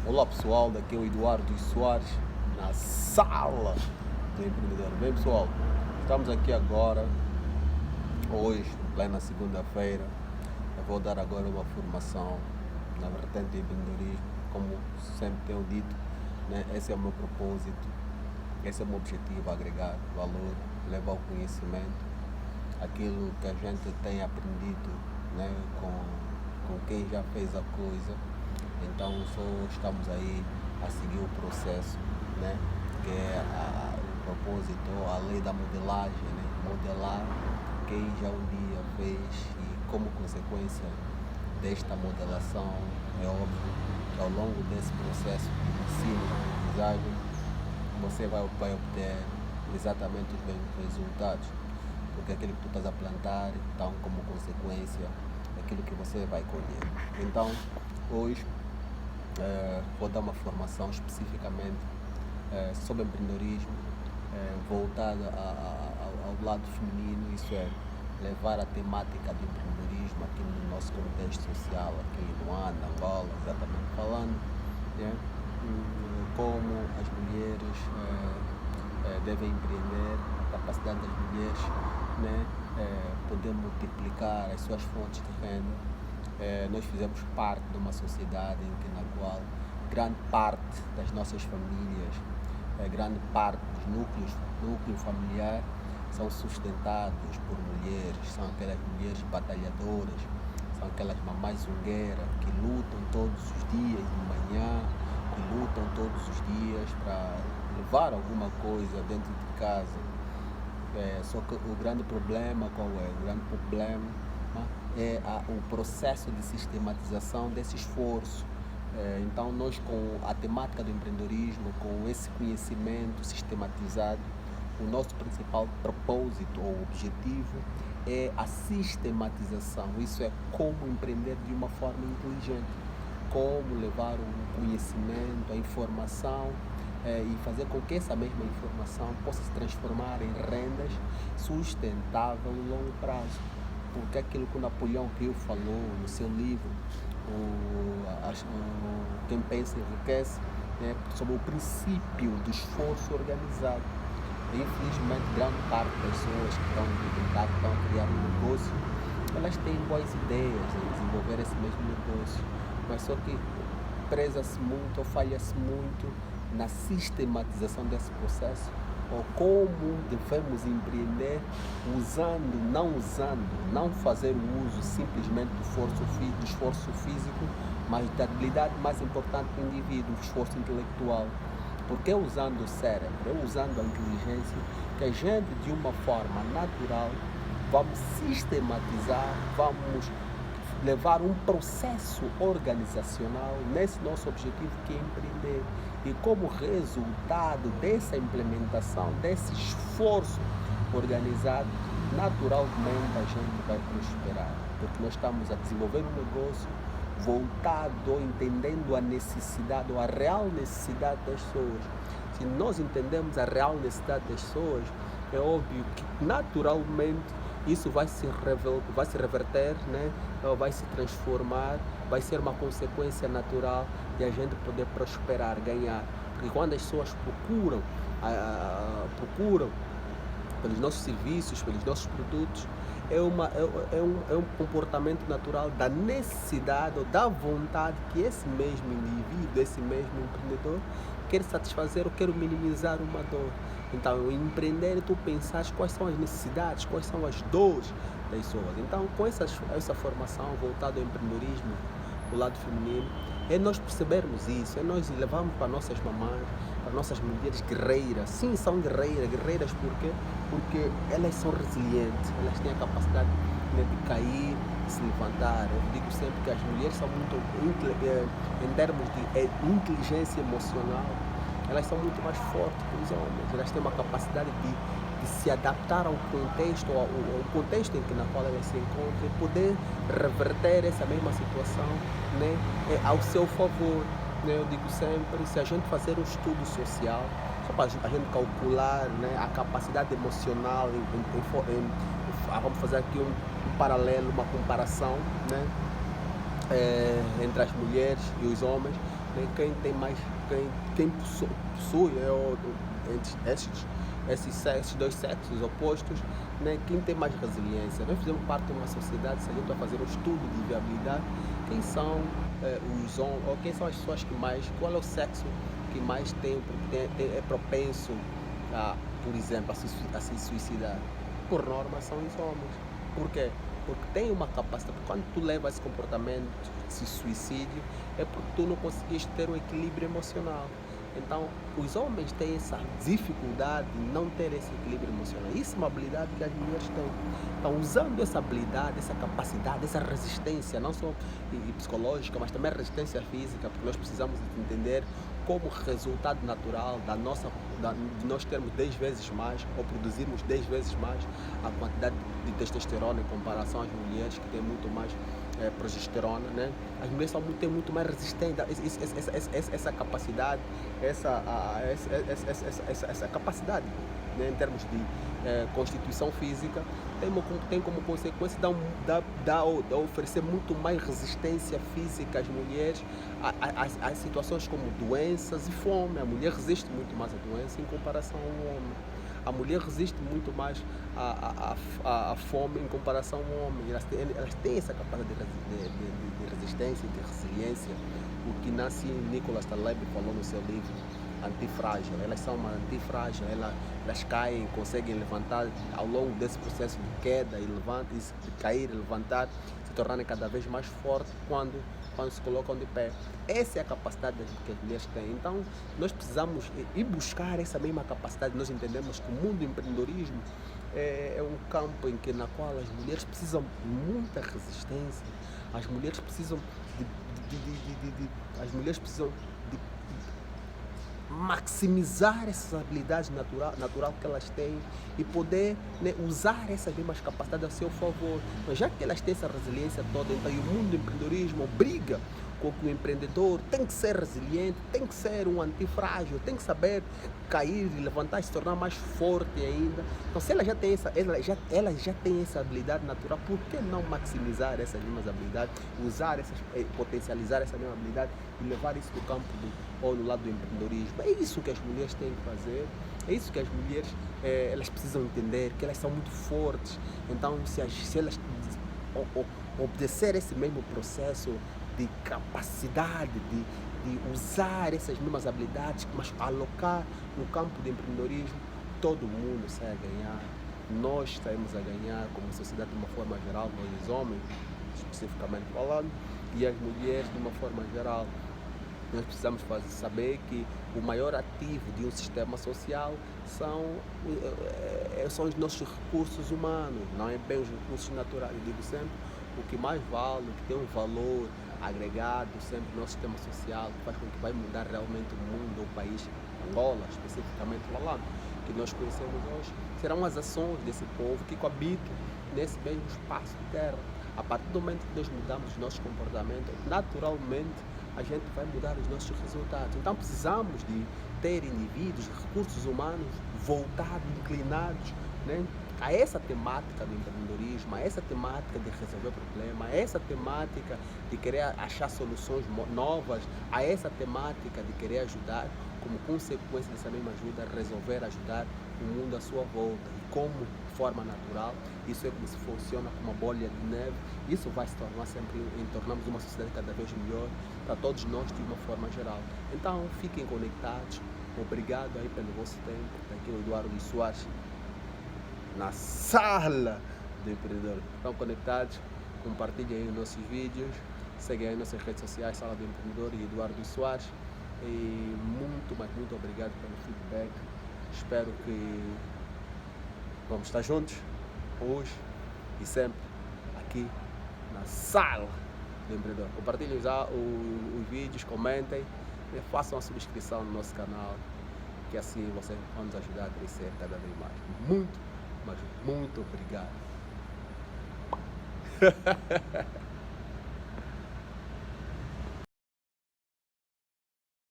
Olá pessoal, daqui é o Eduardo Soares na sala do empreendedor. Bem pessoal, estamos aqui agora, hoje, plena segunda-feira. Eu vou dar agora uma formação na vertente do empreendedorismo, como sempre tenho dito, né? Esse é o meu propósito, esse é o meu objetivo, agregar valor, levar o conhecimento, aquilo que a gente tem aprendido, né? com quem já fez a coisa. Então só estamos aí a seguir o processo, né? Que é o propósito, a lei da modelagem, né? Modelar quem já um dia fez e como consequência desta modelação, é óbvio que ao longo desse processo de ensino e aprendizagem você vai obter exatamente os mesmos resultados, porque aquilo que tu estás a plantar, então como consequência, aquilo que você vai colher. Então, hoje vou dar uma formação especificamente sobre empreendedorismo, voltada ao lado feminino, isso é, levar a temática do empreendedorismo aqui no nosso contexto social, aqui em Luanda, Angola, exatamente falando, né? Como as mulheres devem empreender, a capacidade das mulheres, né? Poder multiplicar as suas fontes de renda. Nós fizemos parte de uma sociedade na qual grande parte das nossas famílias, grande parte dos núcleo familiar são sustentados por mulheres, são aquelas mulheres batalhadoras, são aquelas mamás zungueiras que lutam todos os dias de manhã, que lutam todos os dias para levar alguma coisa dentro de casa. Só que o grande problema qual é? O grande problema é o processo de sistematização desse esforço. Então nós, com a temática do empreendedorismo, com esse conhecimento sistematizado, o nosso principal propósito ou objetivo é a sistematização. Isso é como empreender de uma forma inteligente, como levar o conhecimento, a informação e fazer com que essa mesma informação possa se transformar em rendas sustentáveis no longo prazo. Porque aquilo que o Napoleão Hill falou no seu livro, Quem Pensa Enriquece, né, sobre o princípio do esforço organizado. E, infelizmente, grande parte das pessoas que estão a que estão a criar um negócio, elas têm boas ideias em desenvolver esse mesmo negócio, mas só que presa-se muito ou falha-se muito na sistematização desse processo, ou como devemos empreender não fazer o uso simplesmente do esforço físico, mas da habilidade mais importante do indivíduo, o esforço intelectual. Porque é usando o cérebro, é usando a inteligência, que a gente, de uma forma natural, vamos sistematizar, vamos levar um processo organizacional nesse nosso objetivo, que é empreender. E como resultado dessa implementação, desse esforço organizado, naturalmente a gente vai prosperar, porque nós estamos a desenvolver um negócio voltado, entendendo a necessidade, ou a real necessidade das pessoas. Se nós entendemos a real necessidade das pessoas, é óbvio que naturalmente isso vai se reverter, né? Vai se transformar, vai ser uma consequência natural de a gente poder prosperar, ganhar. Porque quando as pessoas procuram pelos nossos serviços, pelos nossos produtos, é um comportamento natural da necessidade ou da vontade que esse mesmo indivíduo, esse mesmo empreendedor quer satisfazer ou quer minimizar uma dor. Então, empreender é tu pensar quais são as necessidades, quais são as dores das pessoas. Então, com essa formação voltada ao empreendedorismo, do lado feminino, é nós percebermos isso, é nós levarmos para nossas mamães, para nossas mulheres guerreiras. Sim, são guerreiras porque elas são resilientes, elas têm a capacidade, né, de cair e se levantar. Eu digo sempre que as mulheres são muito, em termos de inteligência emocional, elas são muito mais fortes que os homens, elas têm uma capacidade de se adaptar ao contexto, ao contexto na qual elas se encontram, e poder reverter essa mesma situação, né, ao seu favor. Né? Eu digo sempre, se a gente fazer um estudo social, só para a gente calcular, né, a capacidade emocional, vamos fazer aqui um paralelo, uma comparação, né, entre as mulheres e os homens, né? Quem possui esses dois sexos opostos, né? Quem tem mais resiliência. Nós fizemos parte de uma sociedade, se a gente vai fazer um estudo de viabilidade, quem são os homens, ou quem são as pessoas qual é o sexo que mais é propenso a, por exemplo, a se suicidar? Por norma são os homens. Por quê? Porque tem uma capacidade, quando tu levas esse comportamento de suicídio, é porque tu não conseguiste ter um equilíbrio emocional. Então, os homens têm essa dificuldade de não ter esse equilíbrio emocional. Isso é uma habilidade que as mulheres têm. Então, usando essa habilidade, essa capacidade, essa resistência, não só psicológica, mas também resistência física, porque nós precisamos entender como resultado natural de nós termos 10 vezes mais, ou produzirmos 10 vezes mais a quantidade de testosterona em comparação às mulheres que têm muito mais progesterona, né? As mulheres têm muito mais resistência, essa capacidade, essa capacidade, né, em termos de constituição física, tem como consequência oferecer muito mais resistência física às mulheres a situações como doenças e fome. A mulher resiste muito mais à doença em comparação ao homem. A mulher resiste muito mais à fome em comparação ao homem. Elas têm essa capacidade de resistência e de resiliência, o que Nassim Nicholas Taleb falou no seu livro Antifrágil. Elas são uma antifrágil, elas caem, conseguem levantar ao longo desse processo de queda e de cair e levantar, se tornarem cada vez mais fortes quando se colocam de pé. Essa é a capacidade que as mulheres têm. Então, nós precisamos ir buscar essa mesma capacidade. Nós entendemos que o mundo do empreendedorismo é um campo na qual as mulheres precisam de muita resistência. As mulheres precisam de maximizar essas habilidades natural que elas têm e poder, né, usar essas mesmas capacidades a seu favor. Mas já que elas têm essa resiliência toda, então, e o mundo do empreendedorismo obriga com que o empreendedor tem que ser resiliente, tem que ser um antifrágil, tem que saber cair e levantar e se tornar mais forte ainda. Então, se ela já tem essa habilidade natural, por que não maximizar essas mesmas habilidades, potencializar essa mesma habilidade e levar isso no campo ou no lado do empreendedorismo? É isso que as mulheres têm que fazer. É isso que as mulheres elas precisam entender, que elas são muito fortes. Então, se elas obedecer esse mesmo processo de capacidade de usar essas mesmas habilidades, mas alocar no campo do empreendedorismo, todo mundo sai a ganhar. Nós saímos a ganhar como sociedade de uma forma geral, nós os homens, especificamente falando, e as mulheres de uma forma geral. Nós precisamos saber que o maior ativo de um sistema social são os nossos recursos humanos, não é bem os recursos naturais. Eu digo sempre, o que mais vale, o que tem um valor agregado sempre no nosso sistema social, que faz com que vai mudar realmente o mundo, o país, Angola, especificamente falando, que nós conhecemos hoje, serão as ações desse povo que coabitam nesse mesmo espaço de terra. A partir do momento que nós mudamos os nossos comportamentos, naturalmente a gente vai mudar os nossos resultados. Então precisamos de ter indivíduos, recursos humanos voltados, inclinados, né, a essa temática do empreendedorismo, a essa temática de resolver problemas, a essa temática de querer achar soluções novas, a essa temática de querer ajudar, como consequência dessa mesma ajuda, ajudar o mundo à sua volta. E como forma natural, isso é como se funciona como uma bolha de neve. Isso vai se tornar sempre, tornamos uma sociedade cada vez melhor para todos nós de uma forma geral. Então fiquem conectados. Obrigado aí pelo vosso tempo. Daqui é o Eduardo Soares na sala do empreendedor. Estão conectados? Compartilhem aí os nossos vídeos, seguem aí nossas redes sociais, Sala do Empreendedor e Eduardo Soares. E muito obrigado pelo feedback. Espero que vamos estar juntos hoje e sempre aqui na Sala do Empreendedor. Compartilhem já os vídeos, comentem e façam a subscrição no nosso canal, que assim vocês vão nos ajudar a crescer cada vez mais. Muito obrigado.